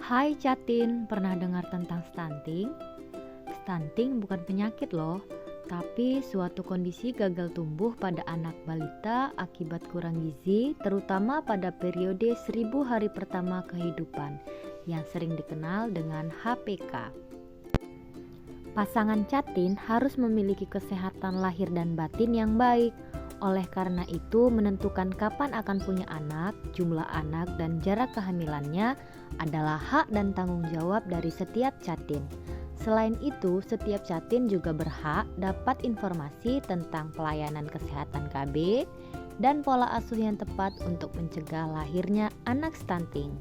Hai Catin, pernah dengar tentang stunting? Stunting bukan penyakit loh, tapi suatu kondisi gagal tumbuh pada anak balita akibat kurang gizi, terutama pada periode 1000 hari pertama kehidupan, yang sering dikenal dengan HPK. Pasangan Catin harus memiliki kesehatan lahir dan batin yang baik. Oleh karena itu, menentukan kapan akan punya anak, jumlah anak, dan jarak kehamilannya adalah hak dan tanggung jawab dari setiap Catin. Selain itu, setiap Catin juga berhak dapat informasi tentang pelayanan kesehatan KB dan pola asuh yang tepat untuk mencegah lahirnya anak stunting.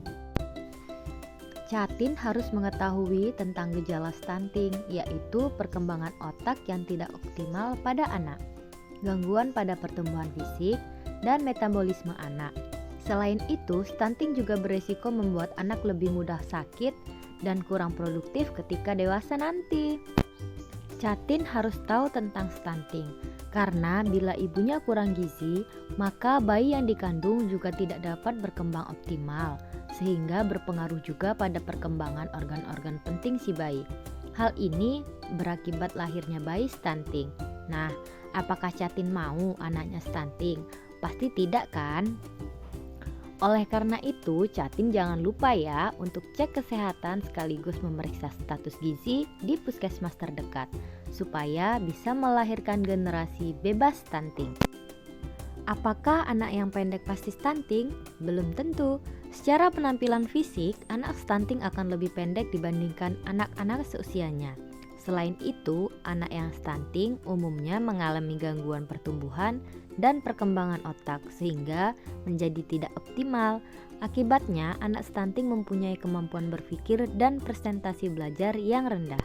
Catin harus mengetahui tentang gejala stunting, yaitu perkembangan otak yang tidak optimal pada anak, gangguan pada pertumbuhan fisik, dan metabolisme anak. Selain itu, stunting juga beresiko membuat anak lebih mudah sakit dan kurang produktif ketika dewasa nanti. Catin harus tahu tentang stunting, karena bila ibunya kurang gizi, maka bayi yang dikandung juga tidak dapat berkembang optimal, sehingga berpengaruh juga pada perkembangan organ-organ penting si bayi. Hal ini berakibat lahirnya bayi stunting. Nah, apakah Catin mau anaknya stunting? Pasti tidak kan? Oleh karena itu, Catin jangan lupa ya untuk cek kesehatan sekaligus memeriksa status gizi di puskesmas terdekat, supaya bisa melahirkan generasi bebas stunting. Apakah anak yang pendek pasti stunting? Belum tentu. Secara penampilan fisik, anak stunting akan lebih pendek dibandingkan anak-anak seusianya. Selain itu, anak yang stunting umumnya mengalami gangguan pertumbuhan dan perkembangan otak sehingga menjadi tidak optimal. Akibatnya, anak stunting mempunyai kemampuan berpikir dan presentasi belajar yang rendah.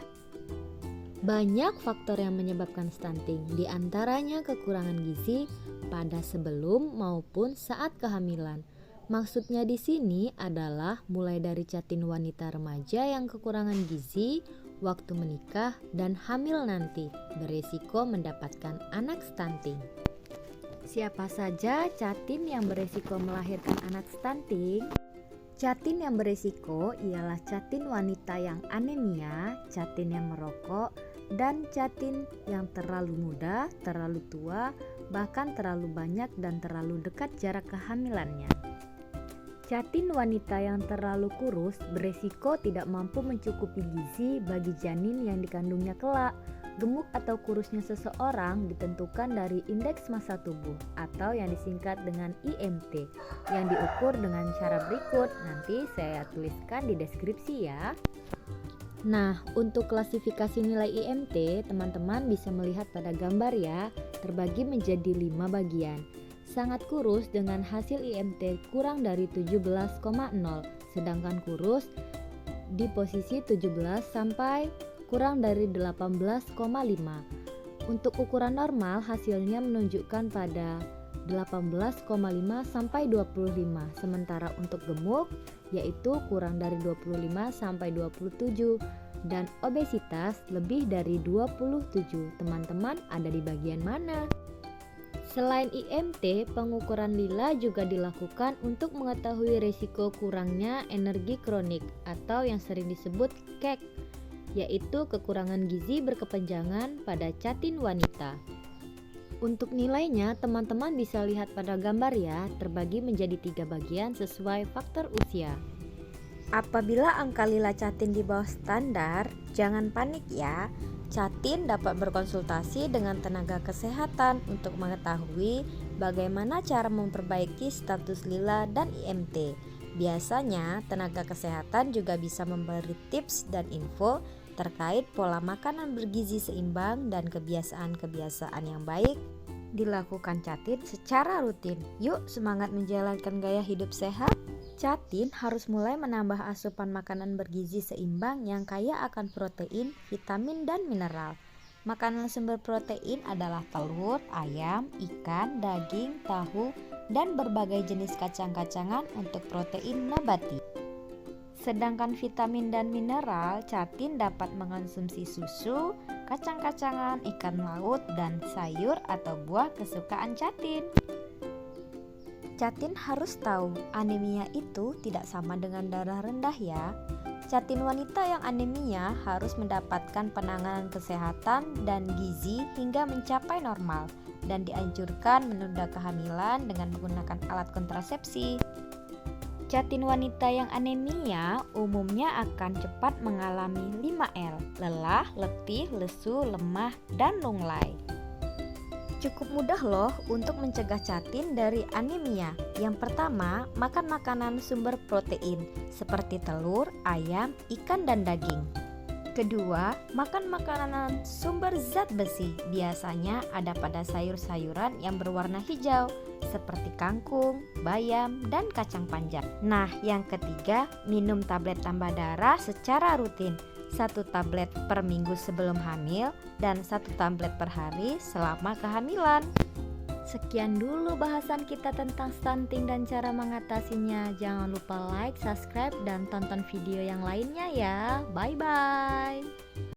Banyak faktor yang menyebabkan stunting, di antaranya kekurangan gizi pada sebelum maupun saat kehamilan. Maksudnya di sini adalah mulai dari Catin wanita remaja yang kekurangan gizi, waktu menikah, dan hamil nanti beresiko mendapatkan anak stunting. Siapa saja Catin yang beresiko melahirkan anak stunting? Catin yang beresiko ialah Catin wanita yang anemia, Catin yang merokok, dan Catin yang terlalu muda, terlalu tua, bahkan terlalu banyak dan terlalu dekat jarak kehamilannya. Catin wanita yang terlalu kurus beresiko tidak mampu mencukupi gizi bagi janin yang dikandungnya kelak. Gemuk atau kurusnya seseorang ditentukan dari indeks massa tubuh atau yang disingkat dengan IMT yang diukur dengan cara berikut. Nanti saya tuliskan di deskripsi ya. Nah, untuk klasifikasi nilai IMT, teman-teman bisa melihat pada gambar ya, terbagi menjadi 5 bagian. Sangat kurus dengan hasil IMT kurang dari 17,0, sedangkan kurus di posisi 17 sampai kurang dari 18,5. Untuk ukuran normal hasilnya menunjukkan pada 18,5 sampai 25, sementara untuk gemuk yaitu kurang dari 25 sampai 27 dan obesitas lebih dari 27. Teman-teman ada di bagian mana? Selain IMT, pengukuran lila juga dilakukan untuk mengetahui risiko kurangnya energi kronik atau yang sering disebut KEK, yaitu kekurangan gizi berkepanjangan pada Catin wanita. Untuk nilainya, teman-teman bisa lihat pada gambar ya, terbagi menjadi 3 bagian sesuai faktor usia. Apabila angka lila Catin di bawah standar, jangan panik ya. Catin dapat berkonsultasi dengan tenaga kesehatan untuk mengetahui bagaimana cara memperbaiki status lila dan IMT. Biasanya, tenaga kesehatan juga bisa memberi tips dan info terkait pola makanan bergizi seimbang dan kebiasaan-kebiasaan yang baik dilakukan Catin secara rutin. Yuk semangat menjalankan gaya hidup sehat. Catin harus mulai menambah asupan makanan bergizi seimbang yang kaya akan protein, vitamin, dan mineral. Makanan sumber protein adalah telur, ayam, ikan, daging, tahu, dan berbagai jenis kacang-kacangan untuk protein nabati. Sedangkan vitamin dan mineral, Catin dapat mengonsumsi susu, kacang-kacangan, ikan laut, dan sayur atau buah kesukaan Catin. Catin harus tahu, anemia itu tidak sama dengan darah rendah ya. Jatin wanita yang anemia harus mendapatkan penanganan kesehatan dan gizi hingga mencapai normal dan dianjurkan menunda kehamilan dengan menggunakan alat kontrasepsi. Jatin wanita yang anemia umumnya akan cepat mengalami 5L, lelah, letih, lesu, lemah, dan lunglai. Cukup mudah loh untuk mencegah jatin dari anemia. Yang pertama, makan makanan sumber protein seperti telur, ayam, ikan, dan daging. Kedua, makan makanan sumber zat besi. Biasanya ada pada sayur-sayuran yang berwarna hijau seperti kangkung, bayam, dan kacang panjang. Nah, yang ketiga, minum tablet tambah darah secara rutin. 1 tablet per minggu sebelum hamil dan 1 tablet per hari selama kehamilan. Sekian dulu bahasan kita tentang stunting dan cara mengatasinya. Jangan lupa like, subscribe, dan tonton video yang lainnya ya. Bye-bye.